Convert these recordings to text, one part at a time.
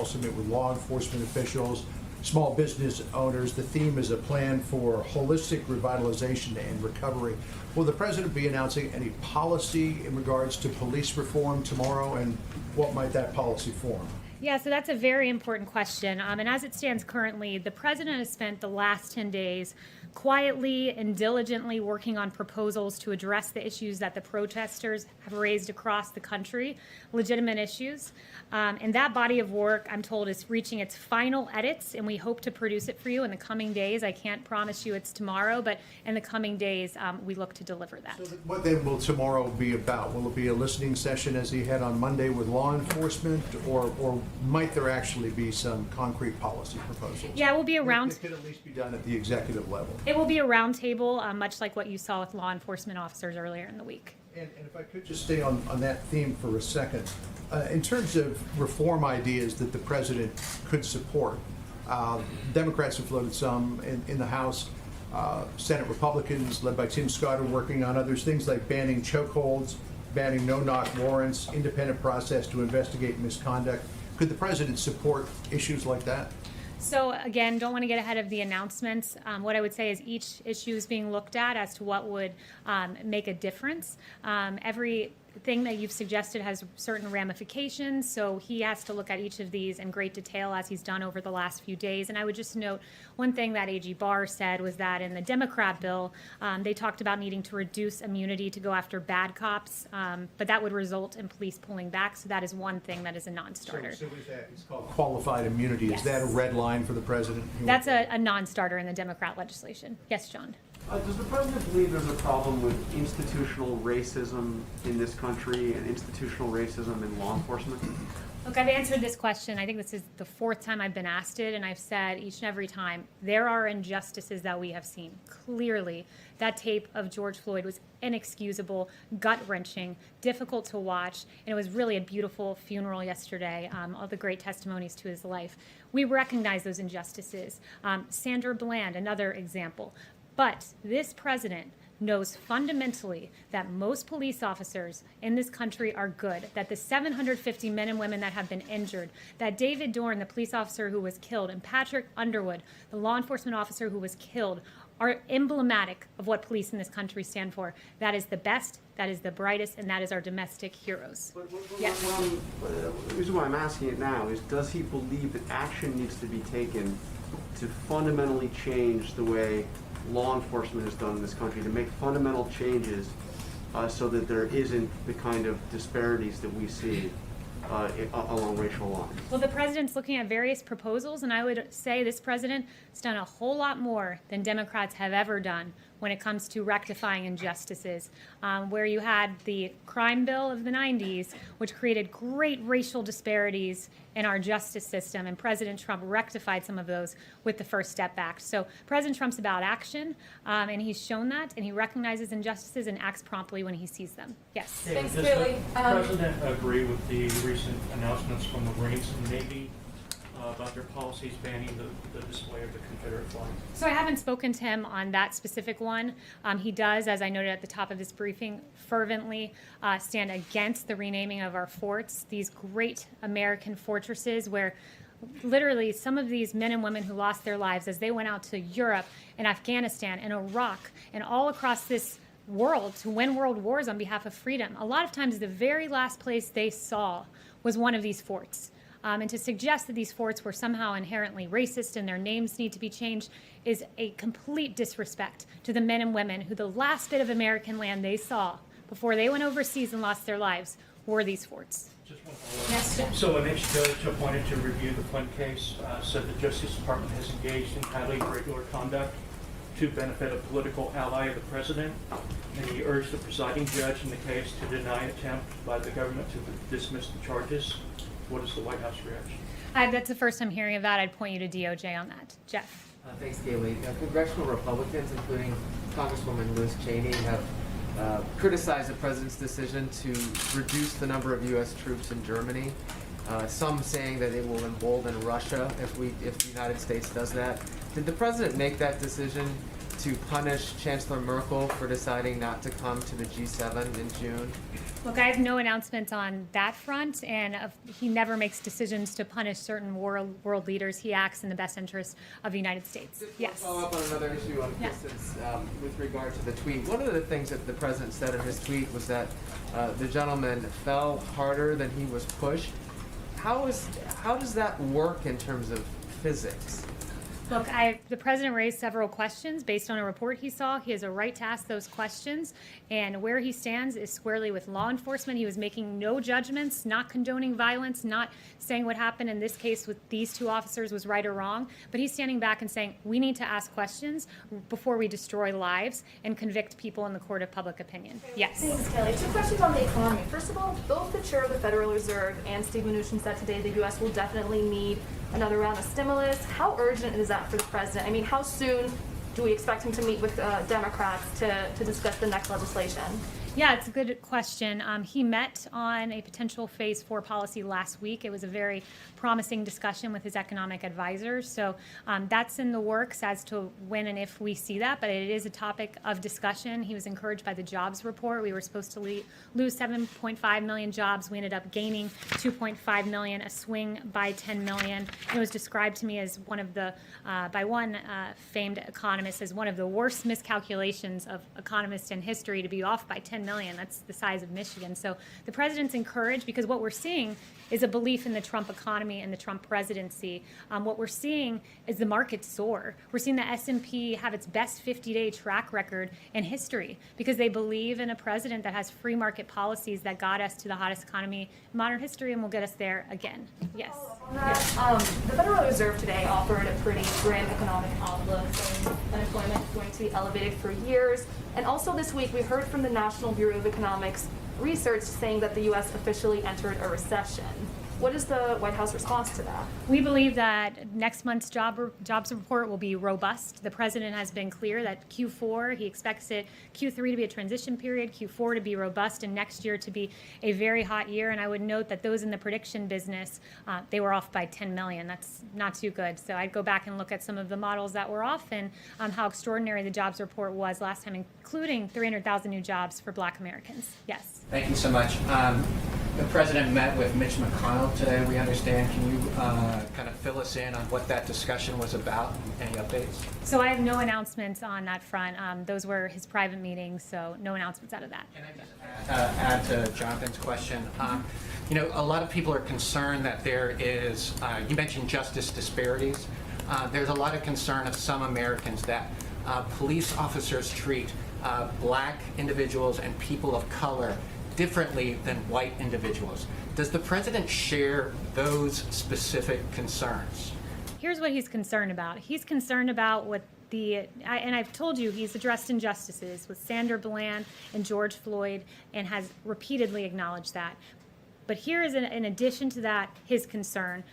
also met with law enforcement officials, small business owners. The theme is a plan for holistic revitalization and recovery. Will the president be announcing any policy in regards to police reform tomorrow, and what might that policy form? Yeah, so that's a very important question. And as it stands currently, the president has spent the last 10 days quietly and diligently working on proposals to address the issues that the protesters have raised across the country, legitimate issues. And that body of work, I'm told, is reaching its final edits, and we hope to produce it for you in the coming days. I can't promise you it's tomorrow, but in the coming days, we look to deliver that. So what then will tomorrow be about? Will it be a listening session as he had on Monday with law enforcement, or might there actually be some concrete policy proposals? Yeah, it will be around. It could at least be done at the executive level. It will be a roundtable, much like what you saw with law enforcement officers earlier in the week. And if I could just stay on that theme for a second, in terms of reform ideas that the president could support, Democrats have floated some in the House. Senate Republicans, led by Tim Scott, are working on others, things like banning chokeholds, banning no-knock warrants, independent process to investigate misconduct. Could the president support issues like that? So again, don't want to get ahead of the announcements. What I would say is each issue is being looked at as to what would make a difference. Everything that you've suggested has certain ramifications, so he has to look at each of these in great detail as he's done over the last few days. And I would just note one thing that AG Barr said was that in the Democrat bill, they talked about needing to reduce immunity to go after bad cops, but that would result in police pulling back. So that is one thing that is a non-starter. So is that, it's called qualified immunity. Yes. Is that a red line for the president? That's a non-starter in the Democrat legislation. Yes, John. Does the president believe there's a problem with institutional racism in this country and institutional racism in law enforcement? Look, I've answered this question. I think this is the fourth time I've been asked it, and I've said each and every time, there are injustices that we have seen. Clearly, that tape of George Floyd was inexcusable, gut-wrenching, difficult to watch, and it was really a beautiful funeral yesterday, all the great testimonies to his life. We recognize those injustices. Sandra Bland, another example. But this president knows fundamentally that most police officers in this country are good, that the 750 men and women that have been injured, that David Dorn, the police officer who was killed, and Patrick Underwood, the law enforcement officer who was killed, are emblematic of what police in this country stand for. That is the best, that is the brightest, and that is our domestic heroes. Yes. The reason why I'm asking it now is, does he believe that action needs to be taken to fundamentally change the way law enforcement is done in this country, to make fundamental changes so that there isn't the kind of disparities that we see along racial lines? Well, the president's looking at various proposals, and I would say this president has done a whole lot more than Democrats have ever done when it comes to rectifying injustices, where you had the crime bill of the 90s, which created great racial disparities in our justice system, and President Trump rectified some of those with the First Step Act. So President Trump's about action, and he's shown that, and he recognizes injustices and acts promptly when he sees them. Yes? Thanks, Does Kayleigh. the president agree with the recent announcements from the Marines and Navy about their policies banning the display of the Confederate flag? So I haven't spoken to him on that specific one. He does, as I noted at the top of this briefing, fervently stand against the renaming of our forts, these great American fortresses where literally some of these men and women who lost their lives as they went out to Europe and Afghanistan and Iraq and all across this world to win world wars on behalf of freedom. A lot of times the very last place they saw was one of these forts. And to suggest that these forts were somehow inherently racist and their names need to be changed is a complete disrespect to the men and women who the last bit of American land they saw before they went overseas and lost their lives were these forts. Just one follow-up. Yes, Jeff. So an ex-judge appointed to review the Flint case said the Justice Department has engaged in highly irregular conduct to benefit a political ally of the president, and he urged the presiding judge in the case to deny an attempt by the government to dismiss the charges. What is the White House reaction? That's the first time hearing of that. I'd point you to DOJ on that. Jeff. Thanks, Kayleigh. Congressional Republicans, including Congresswoman Liz Cheney, have criticized the president's decision to reduce the number of U.S. troops in Germany. Some saying that it will embolden Russia if the United States does that. Did the president make that decision to punish Chancellor Merkel for deciding not to come to the G7 in June? Look, I have no announcements on that front, and he never makes decisions to punish certain world leaders. He acts in the best interest of the United States. Just Yes. follow up on another issue on Yeah. Kristen's, with regard to the tweet. One of the things that the president said in his tweet was that the gentleman fell harder than he was pushed. How does that work in terms of physics? Look, the president raised several questions based on a report he saw. He has a right to ask those questions, and where he stands is squarely with law enforcement. He was making no judgments, not condoning violence, not saying what happened in this case with these two officers was right or wrong, but he's standing back and saying we need to ask questions before we destroy lives and convict people in the court of public opinion. Yes. Thanks, Kayleigh. Two questions on the economy. First of all, both the chair of the Federal Reserve and Steve Mnuchin said today the U.S. will definitely need another round of stimulus. How urgent is that for the president? I mean, how soon do we expect him to meet with Democrats to discuss the next legislation? Yeah, it's a good question. He met on a potential Phase 4 policy last week. It was a very promising discussion with his economic advisors. So that's in the works as to when and if we see that, but it is a topic of discussion. He was encouraged by the jobs report. We were supposed to lose 7.5 million jobs. We ended up gaining 2.5 million, a swing by 10 million. It was described to me as one of the, by one famed economist, as one of the worst miscalculations of economists in history to be off by 10 million. That's the size of Michigan. So the president's encouraged because what we're seeing is a belief in the Trump economy and the Trump presidency. What we're seeing is the market soar. We're seeing the S&P have its best 50-day track record in history because they believe in a president that has free market policies that got us to the hottest economy in modern history and will get us there again. Yes. On that, the Federal Reserve today offered a pretty grim economic outlook, saying unemployment is going to be elevated for years. And also this week, we heard from the National Bureau of Economics research saying that the U.S. officially entered a recession. What is the White House response to that? We believe that next month's jobs report will be robust. The president has been clear that Q4, he expects Q3 to be a transition period, Q4 to be robust, and next year to be a very hot year. And I would note that those in the prediction business, they were off by 10 million. That's not too good. So I'd go back and look at some of the models that were off and how extraordinary the jobs report was last time, including 300,000 new jobs for Black Americans. Yes. Thank you so much. The president met with Mitch McConnell today, we understand. Can you kind of fill us in on what that discussion was about? Any updates? So I have no announcements on that front. Those were his private meetings, so no announcements out of that. Can I just add to Jonathan's question? You know, a lot of people are concerned that there is, you mentioned justice disparities. There's a lot of concern of some Americans that police officers treat Black individuals and people of color differently than white individuals. Does the president share those specific concerns? Here's what he's concerned about. He's concerned about what and I've told you he's addressed injustices with Sandra Bland and George Floyd and has repeatedly acknowledged that. But here is, in addition to that, his concern,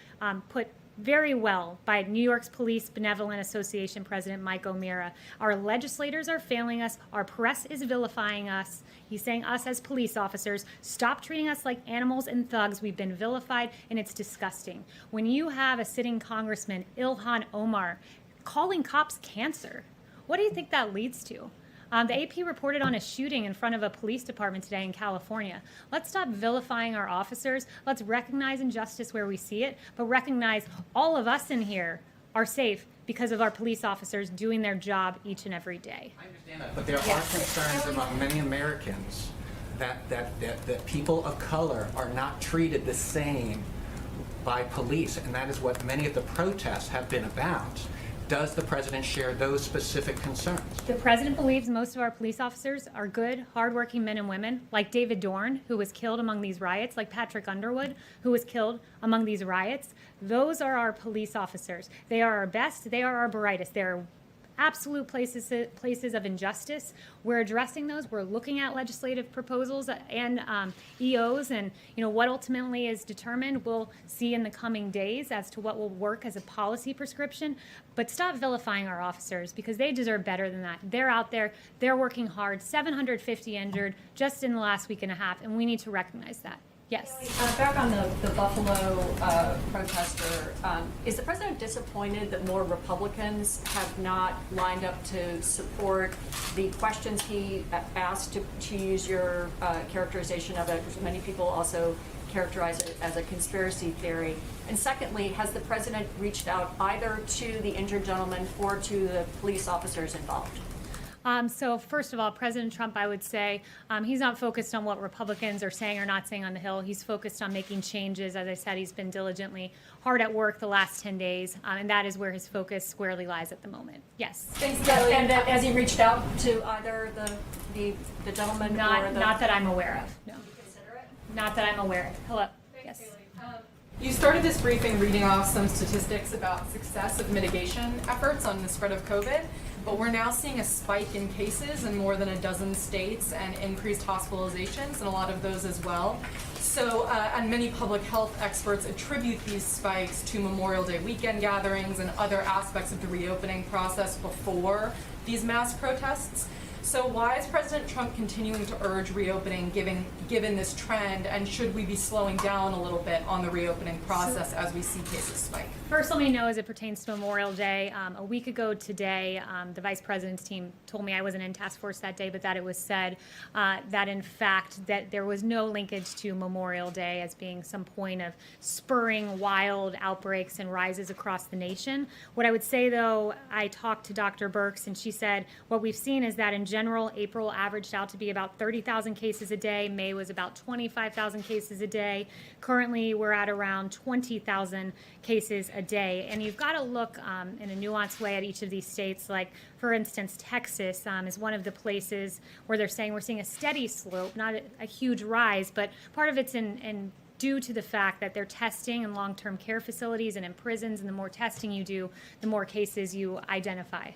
put very well by New York's Police Benevolent Association President Mike O'Meara. Our legislators are failing us. Our press is vilifying us. He's saying us as police officers, stop treating us like animals and thugs. We've been vilified, and it's disgusting. When you have a sitting congressman, Ilhan Omar, calling cops cancer, what do you think that leads to? The AP reported on a shooting in front of a police department today in California. Let's stop vilifying our officers. Let's recognize injustice where we see it, but recognize all of us in here are safe because of our police officers doing their job each and every day. I understand that, but there are concerns among many Americans that people of color are not treated the same by police, and that is what many of the protests have been about. Does the president share those specific concerns? The president believes most of our police officers are good, hardworking men and women, like David Dorn, who was killed among these riots, like Patrick Underwood, who was killed among these riots. Those are our police officers. They are our best. They are our brightest. They're absolute places of injustice. We're addressing those. We're looking at legislative proposals and EOs, and what ultimately is determined we'll see in the coming days as to what will work as a policy prescription. But stop vilifying our officers because they deserve better than that. They're out there. They're working hard. 750 injured just in the last week and a half, and we need to recognize that. Yes. Back on the Buffalo protester, is the president disappointed that more Republicans have not lined up to support the questions he asked, to use your characterization of it, which many people also characterize it as a conspiracy theory? And secondly, has the president reached out either to the injured gentleman or to the police officers involved? So first of all, President Trump, I would say, he's not focused on what Republicans are saying or not saying on the Hill. He's focused on making changes. As I said, he's been diligently hard at work the last 10 days, and that is where his focus squarely lies at the moment. Yes. Thanks, Kayleigh. And has he reached out to either the gentleman or the... Not that I'm aware of, no. Consider it? Not that I'm aware of. Hello. Thanks, Yes. Kayleigh. You started this briefing reading off some statistics about success of mitigation efforts on the spread of COVID, but we're now seeing a spike in cases in more than a dozen states and increased hospitalizations in a lot of those as well. So, and many public health experts attribute these spikes to Memorial Day weekend gatherings and other aspects of the reopening process before these mass protests. So why is President Trump continuing to urge reopening given this trend, and should we be slowing down a little bit on the reopening process as we see cases spike? First, let me know as it pertains to Memorial Day. A week ago today, the Vice President's team told me I wasn't in task force that day, but that it was said that in fact that there was no linkage to Memorial Day as being some point of spurring wild outbreaks and rises across the nation. What I would say though, I talked to Dr. Birx and she said what we've seen is that in general, April averaged out to be about 30,000 cases a day. May was about 25,000 cases a day. Currently, we're at around 20,000 cases a day. And you've got to look in a nuanced way at each of these states. Like, for instance, Texas is one of the places where they're saying we're seeing a steady slope, not a huge rise, but part of it's in due to the fact that they're testing in long-term care facilities and in prisons, and the more testing you do, the more cases you identify.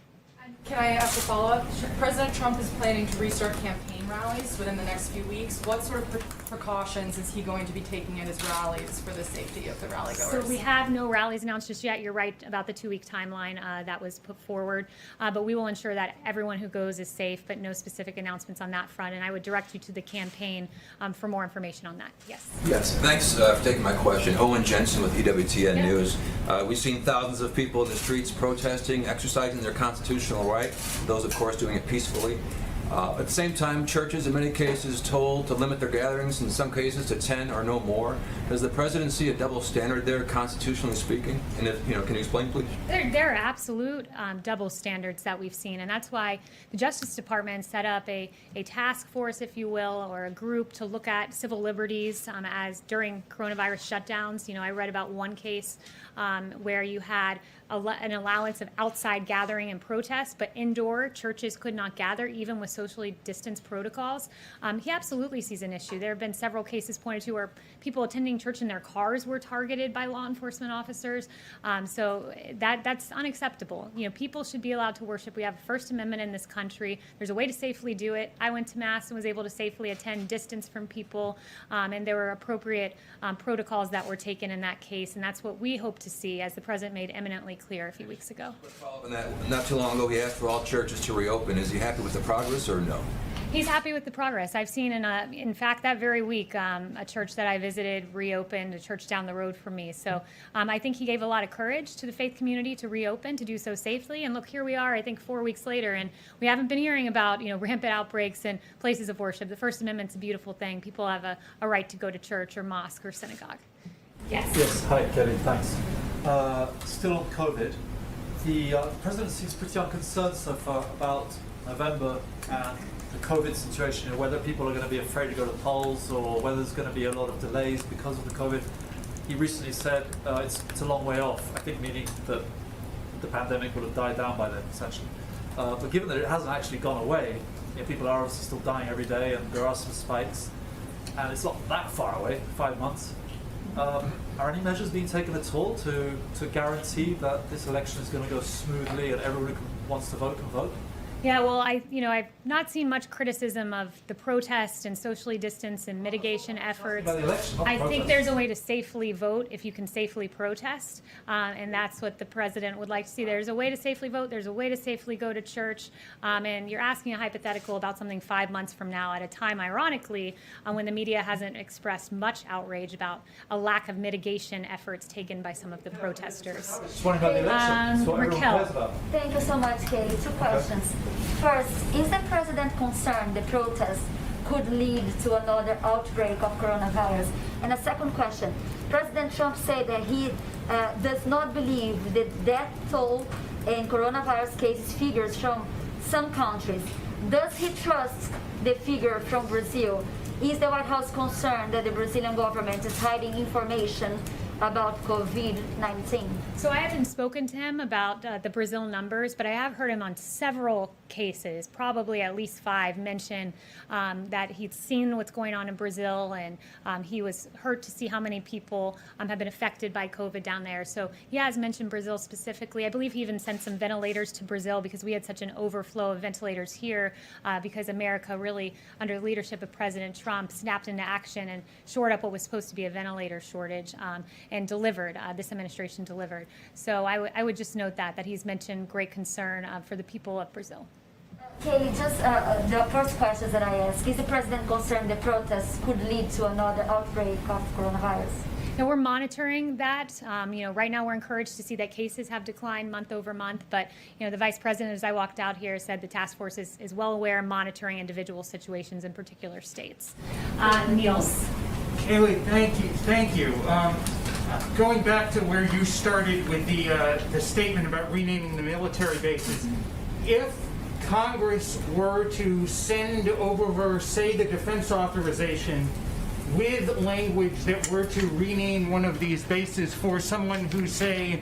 Can I ask a follow-up? President Trump is planning to restart campaign rallies within the next few weeks. What sort of precautions is he going to be taking at his rallies for the safety of the rally-goers? So we have no rallies announced just yet. You're right about the 2-week timeline that was put forward. But we will ensure that everyone who goes is safe, but no specific announcements on that front. And I would direct you to the campaign for more information on that. Yes. Yes, thanks for taking my question. Owen Jensen with EWTN Yeah. News. We've seen thousands of people in the streets protesting, exercising their constitutional right. Those, of course, doing it peacefully. At the same time, churches in many cases told to limit their gatherings, in some cases to 10 or no more. Does the president see a double standard there, constitutionally speaking? And if, can you explain, please? There are absolute double standards that we've seen, and that's why the Justice Department set up a task force, if you will, or a group to look at civil liberties as during coronavirus shutdowns. I read about one case where you had an allowance of outside gathering and protest, but indoor churches could not gather, even with socially distanced protocols. He absolutely sees an issue. There have been several cases pointed to where people attending church in their cars were targeted by law enforcement officers. So that's unacceptable. People should be allowed to worship. We have a First Amendment in this country. There's a way to safely do it. I went to Mass and was able to safely attend distance from people, and there were appropriate protocols that were taken in that case, and that's what we hope to see, as the president made eminently clear a few weeks ago. Not too long ago, he asked for all churches to reopen. Is he happy with the progress or no? He's happy with the progress. I've seen, in fact, that very week, a church that I visited reopened, a church down the road from me. So I think he gave a lot of courage to the faith community to reopen, to do so safely. And look, here we are, I think 4 weeks later, and we haven't been hearing about, rampant outbreaks in places of worship. The First Amendment's a beautiful thing. People have a right to go to church or mosque or synagogue. Yes. Yes, hi, Kayleigh, thanks. Still on COVID, the president seems pretty unconcerned so far about November and the COVID situation, whether people are going to be afraid to go to the polls or whether there's going to be a lot of delays because of the COVID. He recently said it's a long way off, I think meaning that the pandemic would have died down by then, essentially. But given that it hasn't actually gone away, people are obviously still dying every day and there are some spikes, and it's not that far away, 5 months. Are any measures being taken at all to guarantee that this election is going to go smoothly and everyone who wants to vote can vote? Yeah, well, I've not seen much criticism of the protest and socially distance and mitigation efforts. About the election, not I think protest. there's a way to safely vote if you can safely protest, and that's what the president would like to see. There's a way to safely vote. There's a way to safely go to church, and you're asking a hypothetical about something 5 months from now at a time, ironically, when the media hasn't expressed much outrage about a lack of mitigation efforts taken by some of the protesters. Just wondering about the election. That's what everyone Raquel. cares about. Thank you so much, Kayleigh. Two questions. First, is the president concerned the protest could lead to another outbreak of coronavirus? And a second question, President Trump said that he does not believe the death toll in coronavirus cases figures from some countries. Does he trust the figure from Brazil? Is the White House concerned that the Brazilian government is hiding information about COVID-19? So I haven't spoken to him about the Brazil numbers, but I have heard him on several cases, probably at least 5, mention that he'd seen what's going on in Brazil, and he was hurt to see how many people have been affected by COVID down there. So he has mentioned Brazil specifically. I believe he even sent some ventilators to Brazil because we had such an overflow of ventilators here because America really, under the leadership of President Trump, snapped into action and shored up what was supposed to be a ventilator shortage. And delivered, this administration delivered. So I would just note that he's mentioned great concern for the people of Brazil. Kayleigh, just the first question that I asked, is the president concerned the protests could lead to another outbreak of coronavirus? Now, we're monitoring that. Right now we're encouraged to see that cases have declined month over month, but the vice president, as I walked out here, said the task force is well aware and monitoring individual situations in particular states. Niels. Kayleigh, thank you. Going back to where you started with the statement about renaming the military bases, if Congress were to send over, say, the defense authorization with language that were to rename one of these bases for someone who, say,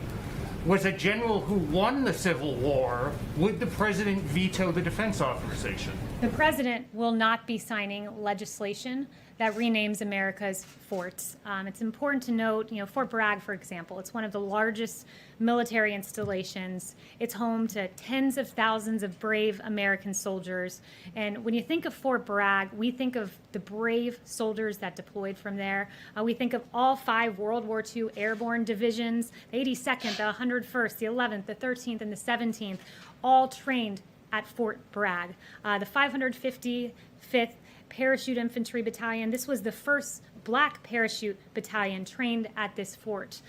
was a general who won the Civil War, would the president veto the defense authorization? The president will not be signing legislation that renames America's forts. It's important to note, Fort Bragg, for example, it's one of the largest military installations. It's home to tens of thousands of brave American soldiers. And when you think of Fort Bragg, we think of the brave soldiers that deployed from there. We think of all 5 World War II airborne divisions, the 82nd, the 101st, the 11th, the 13th, and the 17th, all trained at Fort Bragg. The 555th Parachute Infantry Battalion. This was the first black parachute battalion trained at this fort.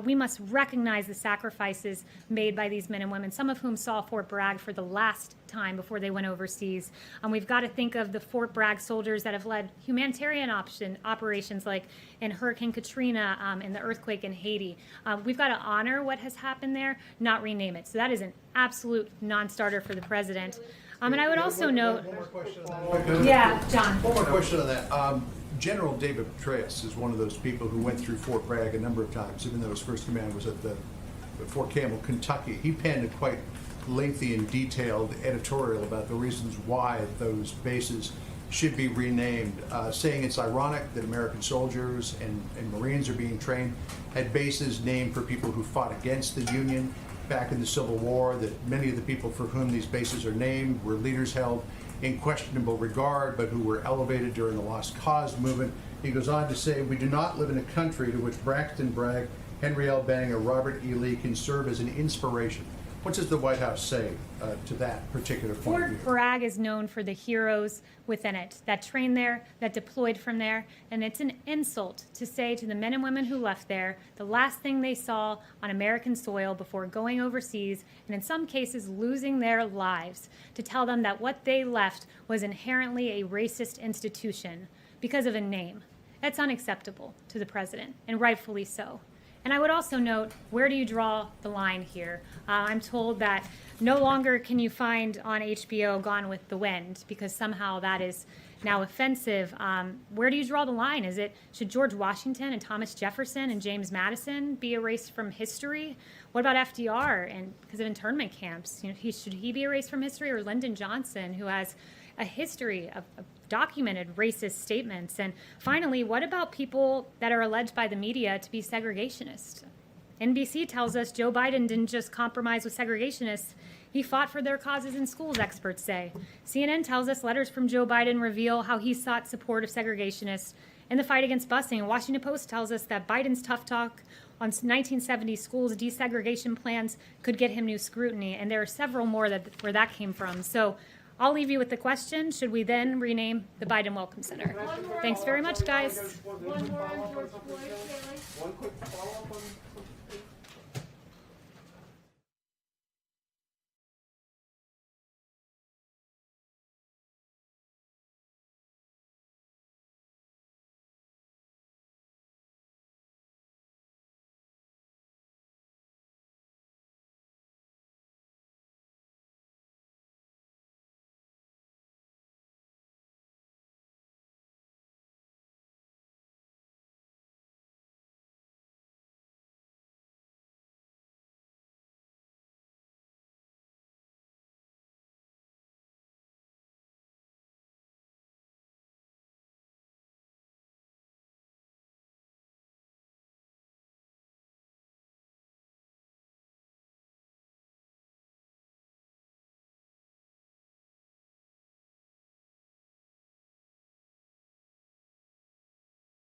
We must recognize the sacrifices made by these men and women, some of whom saw Fort Bragg for the last time before they went overseas. We've got to think of the Fort Bragg soldiers that have led humanitarian operations like in Hurricane Katrina and the earthquake in Haiti. We've got to honor what has happened there, not rename it. So that is an absolute non-starter for the president. And I would also note... One more question on that. Yeah, John. One more question on that. General David Petraeus is one of those people who went through Fort Bragg a number of times, even though his first command was at Fort Campbell, Kentucky. He penned a quite lengthy and detailed editorial about the reasons why those bases should be renamed, saying it's ironic that American soldiers and Marines are being trained at bases named for people who fought against the Union back in the Civil War, that many of the people for whom these bases are named were leaders held in questionable regard, but who were elevated during the Lost Cause movement. He goes on to say, we do not live in a country to which Braxton Bragg, Henry L. Bang, or Robert E. Lee can serve as an inspiration. What does the White House say to that particular point of view? Fort Bragg is known for the heroes within it that trained there, that deployed from there, and it's an insult to say to the men and women who left there the last thing they saw on American soil before going overseas, and in some cases losing their lives, to tell them that what they left was inherently a racist institution because of a name. That's unacceptable to the president, and rightfully so. And I would also note, where do you draw the line here? I'm told that no longer can you find on HBO Gone with the Wind because somehow that is now offensive. Where do you draw the line? Should George Washington and Thomas Jefferson and James Madison be erased from history? What about FDR and because of internment camps? Should he be erased from history, or Lyndon Johnson, who has a history of documented racist statements? And finally, what about people that are alleged by the media to be segregationists? NBC tells us Joe Biden didn't just compromise with segregationists, He fought for their causes in schools, experts say. CNN tells us letters from Joe Biden reveal how he sought support of segregationists in the fight against busing. And Washington Post tells us that Biden's tough talk on 1970s schools desegregation plans could get him new scrutiny. And there are several more where that came from. So I'll leave you with the question, should we then rename the Biden Welcome Center? Thanks very much, guys. One more on George Floyd, Kayleigh. One quick follow-up on